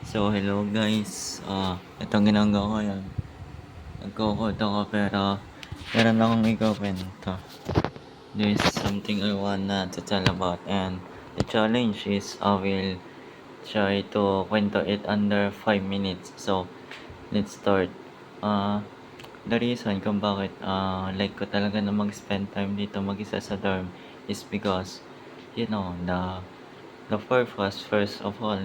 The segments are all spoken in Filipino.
So, hello guys. Itong ginagawa ko yan. Nagko-code ako pero meron akong ikukwento. There's something I wanna to tell about and the challenge is I will try to kwento it under 5 minutes. So, let's start. The reason kung bakit like ko talaga na mag-spend time dito mag-isa sa dorm is because the purpose, first of all,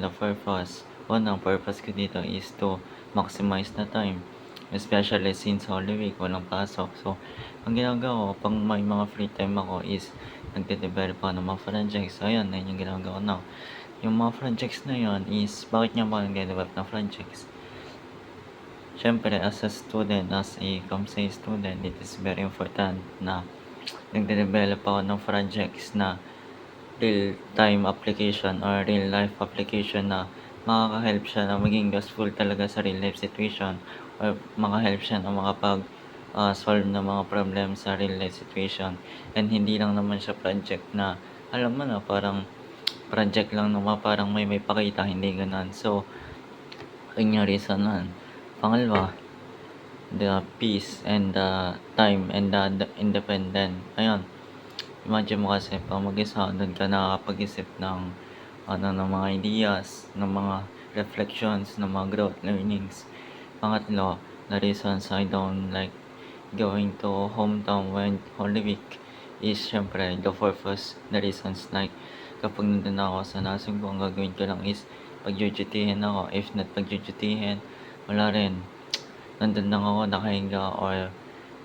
unang purpose ko dito is to maximize na time. Especially since Holy Week, walang pasok. So, ang ginagawa ko, pang may mga free time ako is nagde-develop ako ng mga projects. So, ayun, yun yung ginagawa ko now. Yung mga projects na yun is, bakit niya ba nagde-develop ng projects? Siyempre, as a student, as a ComSci student, it is very important na nagde-develop ako ng projects na real-time application or real-life application na makaka-help siya na maging useful talaga sa real-life situation or maka-help siya na solve ng mga problem sa real-life situation. And hindi lang naman siya project na, alam mo na, parang project lang naman, parang may pakita, hindi ganun. So, yun yung reason nun. Pangalawa, the peace and the time and the independent. Ayun, imagine mo kasi pag mag-isa doon ka nakakapag-isip ng ng mga ideas, ng mga reflections, ng mga growth learnings. Pangatlo, the reasons I don't like going to hometown when Holy Week is syempre the purpose, the reasons like kapag nandun ako sa Nasugbo, ang gagawin ko lang is pagjujutihin ako. If not pagjujutihin, wala rin. Nandun lang ako nakahinga or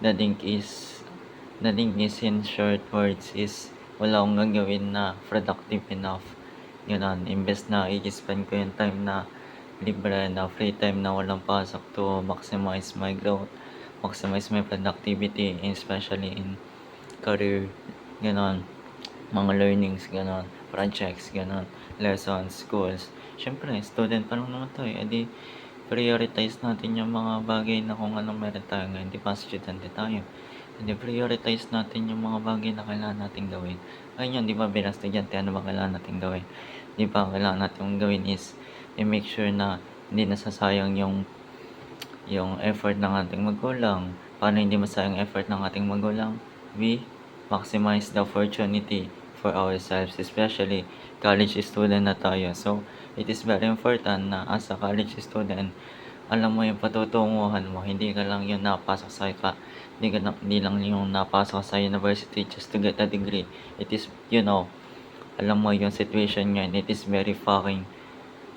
the thing is in short words is wala akong gagawin na productive enough. Ganun, imbes na i-spend ko yung time na libre na free time na walang pasok to maximize my growth, maximize my productivity, especially in career, ganon, mga learnings, ganon, projects, ganon, lessons, schools. Siyempre, student pa lang naman to edi prioritize natin yung mga bagay na kung anong meron tayo ngayon, di ba, estudyante tayo. Hindi, prioritize natin yung mga bagay na kailangan nating gawin. Ayun yun, di ba, bilang estudyante, ano ba kailangan nating gawin? Di ba, kailangan nating gawin is i-make sure na hindi nasasayang yung effort ng ating magulang. Paano hindi masayang effort ng ating magulang? We maximize the opportunity for ourselves, especially college student na tayo. So, it is very important na as a college student, alam mo yung patutunguhan mo, hindi ka lang yung napasok sa hindi lang yung napasok sa university just to get a degree. It is, alam mo yung situation ngayon, it is very fucking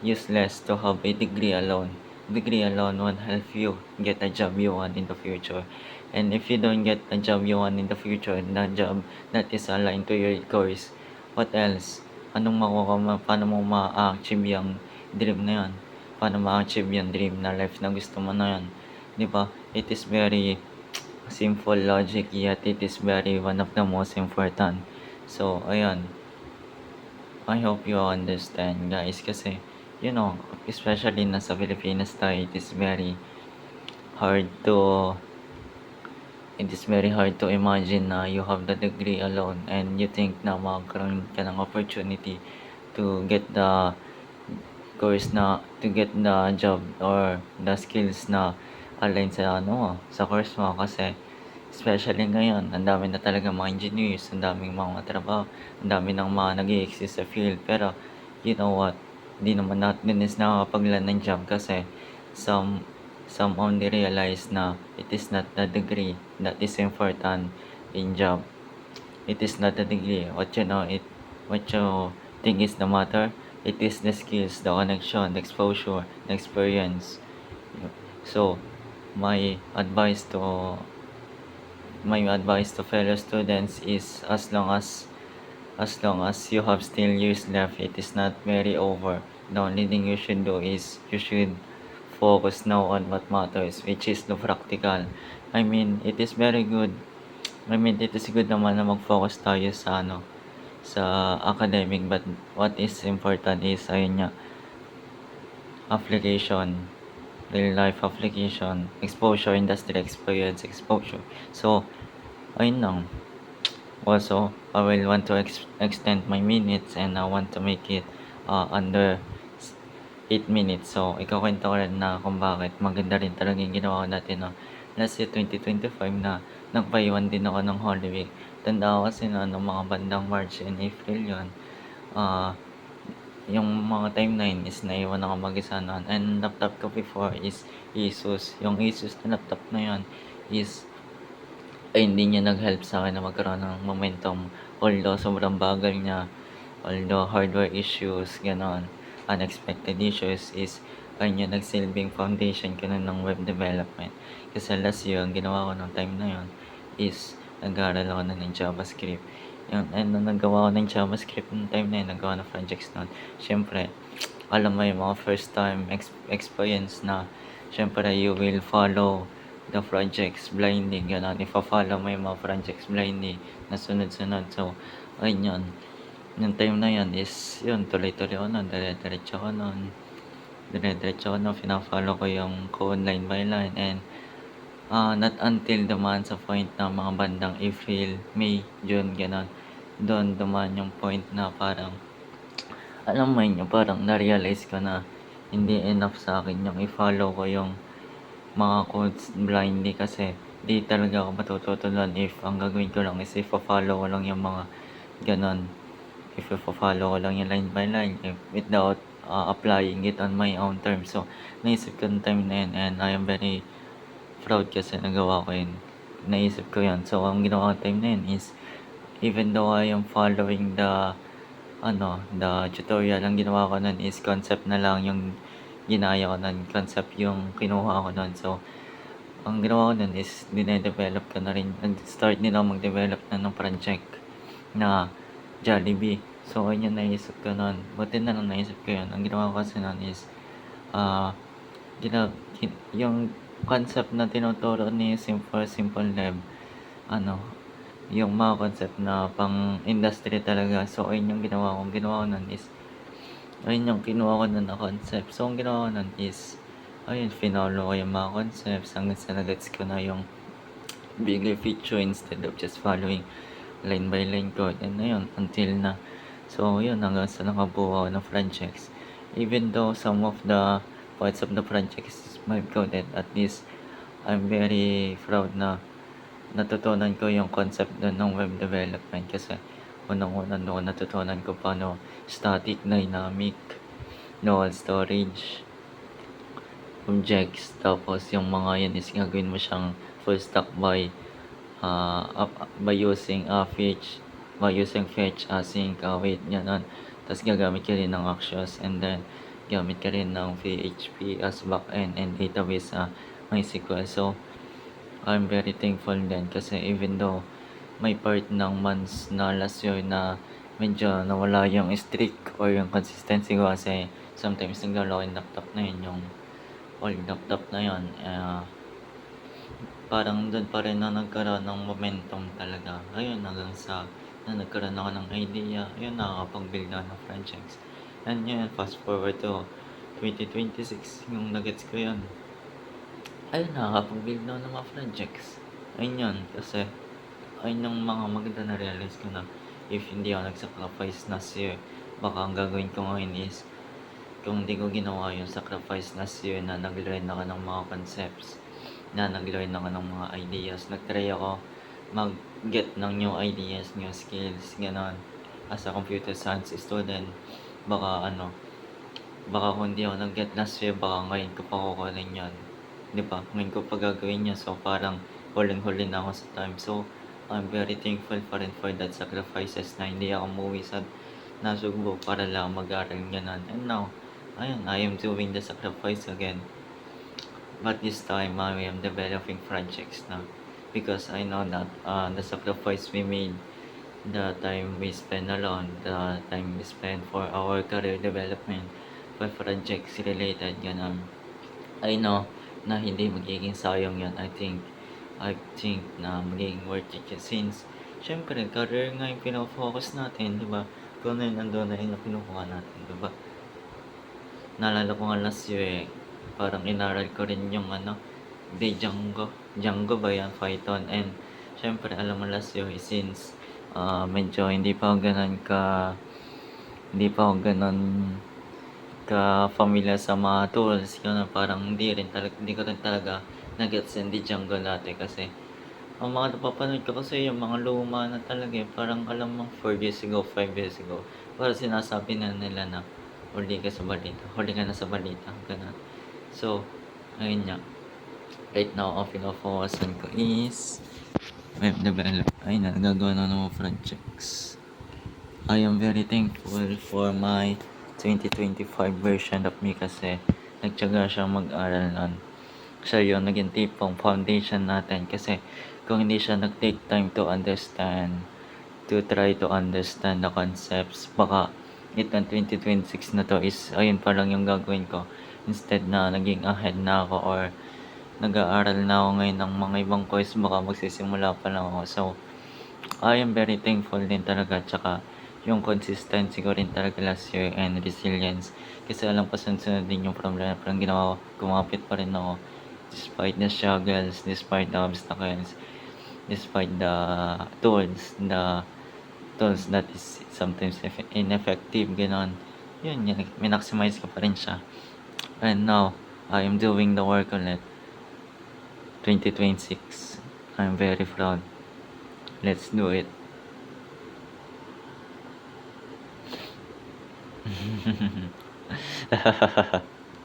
useless to have a degree alone. Degree alone won't help you get a job you want in the future. And if you don't get a job you want in the future, the job that is aligned to your course, what else? Paano mo ma-achieve yung dream na yan? Paano ma-achieve yung dream na life na gusto mo na yan? Di ba? It is very simple logic, yet it is very one of the most important. So, ayan. I hope you understand, guys, kasi, especially na sa Pilipinas tayo, hard to, it is very hard to imagine na you have the degree alone and you think na magkaroon ka ng opportunity to get the to get the job or the skills na align sa course mo kasi especially ngayon, ang dami na talaga mga engineers, ang daming mga trabaho, ang dami ng mga nag-i-exist sa field. Pero, you know what? Di naman natin is nakakapaglan ng job kasi some only realize na it is not the degree that is important in job. It is not the degree. What you think is the matter? It is the skills, the connection, the exposure, the experience. So, my advice to fellow students is as long as you have still years left, it is not very over. The only thing you should do is you should focus now on what matters, which is the practical. I mean, it is very good. It is good naman na mag-focus tayo sa academic, but what is important is, ayun nga, application, real life application, exposure, industry experience, exposure. So, ayun lang. Also, I will want to extend my minutes and I want to make it under 8 minutes. So, ikukuwento ko rin na kung bakit maganda rin talaga yung ginawa ko dati 'no. Last year 2025 na nagpa-iwan din ako ng Holy Week. Tanda ko kasi na nung mga bandang March and April 'yun, ah, yung mga time na yun is naiwan ako mag-isa nun and laptop ko before is Asus. Yung Asus na laptop na yun is ay hindi niya nag-help sa'kin na magkaroon ng momentum. Although sobrang bagal niya, although hardware issues, gano'n, unexpected issues is ayun yung nagsilbing foundation ko nun ng web development. Kasi last year ang ginawa ko nung time na yun is nag-aaral ako na ng JavaScript. Yun, and nung naggawa ko ng JavaScript nung time na yun, naggawa ng projects nun, siyempre, alam mo yung mga first time experience na siyempre you will follow the projects blindly, gano'n. Ifa-follow mo yung mga projects blindly na sunod-sunod. So, ayun yun. Yung time na yun is, yun, tuloy-tuloy ako nun, dire-diretso ko nun. Dire-diretso ko nun, fina-follow ko yung code line by line and not until dumaan sa point na mga bandang April, May, June, gano'n. Doon dumaan yung point na parang alam mo yun, yung parang na-realize ko na hindi enough sa akin yung i-follow ko yung mga codes blindly kasi di talaga ako matututo if ang gagawin ko lang is ifa-follow ko lang yung mga gano'n. If ifa-follow ko lang yung line by line without applying it on my own terms. So, naisip ko ng time na yun and I am very proud kasi nagawa ko yun. Naisip ko yun. So, ang ginawa ko time na yun is even though I am following the tutorial, ang ginawa ko nun is concept na lang yung ginaya ko nun, concept yung kinuha ko nun. So, ang ginawa ko nun is dine-develop ko na rin, nag-start din ako mag-develop na ng project na Jollibee. So, ayun yung naisip ko nun. Buti na lang naisip ko yun. Ang ginawa ko kasi nun is, ah, yung concept na tinuturo ni Simple Dev, yung mga concept na pang industry talaga. So, ayun yung ginawa ko. Ang ginawa ko nun is, ayun yung kinuha ko nun na concept. So, ang ginawa ko nun is, ayun, finolo ko yung mga concepts hanggang sa nagets ko na yung bigger picture instead of just following line by line code. And ayun, until na. So, yun, hanggang sa nakabuo ako ng projects. Even though some of the parts of the project is my coded, at least, I'm very proud na natutunan ko yung concept doon ng web development kasi unang-una doon natutunan ko paano static, dynamic, dual storage, objects, tapos yung mga yan is gagawin mo siyang full stack by using fetch, async, await, gano'n. Tapos gagamit ka rin ng actions and then gamit ka rin ng PHP as backend and database MySQL. So, I'm very thankful din kasi even though may part ng months na last year na medyo nawala yung streak or yung consistency ko kasi sometimes naglolo yung laptop na yun, yung old laptop na yun. Parang doon pa rin na nagkaroon ng momentum talaga. Ayun, hanggang sa na nagkaroon ako ng idea, ayun, nakakapag-build ako ng projects. And yun, fast forward to 2026, yung nagets ko yun. Ayun, nakakapag-build na ako ng mga projects. Ayun yun, kasi ayun yung mga maganda na realize ko na if hindi ako nag-sacrifice last year, baka ang gagawin ko ngayon is kung hindi ko ginawa yung sacrifice last year na nag-learn ako ng mga concepts, na nag-learn ako ng mga ideas, nag-try ako mag-get ng new ideas, new skills, gano'n. As a computer science student, baka kung hindi ako nag-get last year, baka ngayon ko pa kukunin yun. 'Di ba? Ngayon ko pa gagawin yun. So, parang huling-huli na ako sa time. So, I'm very thankful pa rin for that sacrifices na hindi ako umuwi sa Nasugbo para lang mag-aral gano'n. And now, ayun, I am doing the sacrifice again. But this time, I am developing projects now. Because I know that the sacrifice we made, the time we spend alone, the time we spend for our career development, for projects related, gano'n. I know na hindi magiging sayang yun. I think na magiging worth it yun since syempre career nga yung pino-focus natin, 'di ba? Kung ano yung nandun na yun na kinukuha natin, 'di ba? Naalala ko nga last year parang inaral ko rin yung Django ba yan, Python, and syempre alam mo last year since medyo hindi pa ako ganun ka-familiar sa mga tools, gano'n. Parang hindi ko rin talaga na-gets yung Django dati kasi ang mga napapanood ko kasi yung mga luma na talaga, eh, parang alam mo 4 years ago, 5 years ago. Parang sinasabi na nila na huli ka na sa balita, gano'n. So, ayun nga, right now ang fino-focusan ko is web develop. Ayun na, nagagawa na ng mga projects. I am very thankful for my 2025 version of me kasi nagtiyaga siyang mag-aral nun. Siya yung naging tipong foundation natin kasi kung hindi siya nag-take time to try to understand the concepts, baka itong 2026 na to is ayun pa lang yung gagawin ko instead na naging ahead na ako or nag-aaral na ako ngayon ng mga ibang course, baka magsisimula pa lang ako. So, I am very thankful din talaga, tsaka yung consistency ko rin talaga last year and resilience. Kasi alam ko sunod-sunod din yung problema, parang ginawa ko, kumapit pa rin ako despite the struggles, despite the obstacles, despite the tools that is sometimes ineffective, ganon. Yun, minmaximize ko pa rin siya. And now, I am doing the work on it. 2026. I'm very proud. Let's do it.